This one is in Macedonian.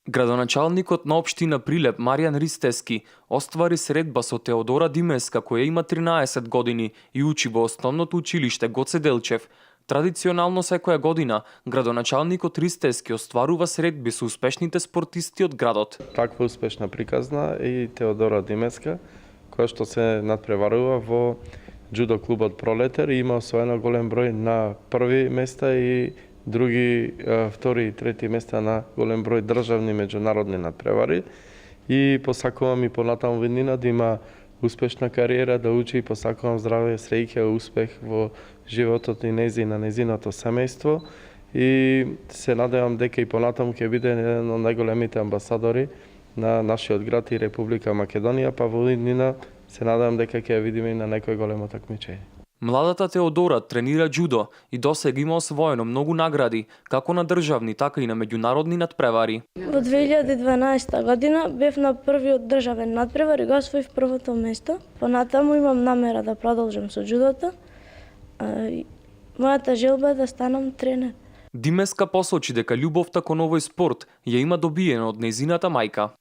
Градоначалникот на општина Прилеп Маријан Ристески оствари средба со Теодора Димеска, која има 13 години и учи во основното училиште Гоце Делчев. Традиционално секоја година градоначалникот Ристески остварува средби со успешните спортисти од градот. Таква успешна приказна и Теодора Димеска, која што се надпреварува во џудо клубот Пролетер и има освоено голем број на први места и други, втори и трети места на голем број државни меѓународни надпревари. И посакувам и понатаму во иднина да има успешна кариера, да учи и посакувам здраве, среќа, успех во животот и на незиното семејство. И се надевам дека и понатаму ќе биде еден од најголемите амбасадори на нашиот град и Република Македонија, па во иднина се надевам дека ќе ја видиме и на некој големо такмичење. Младата Теодора тренира џудо и досега има освоено многу награди, како на државни, така и на меѓународни надпревари. Во 2012 година бев на првиот државен надпревар и го освоив првото место. Понатаму имам намера да продолжам со џудото. Мојата желба е да станам тренер. Димеска посочи дека љубовта кон овој спорт ја има добиена од нејзината мајка.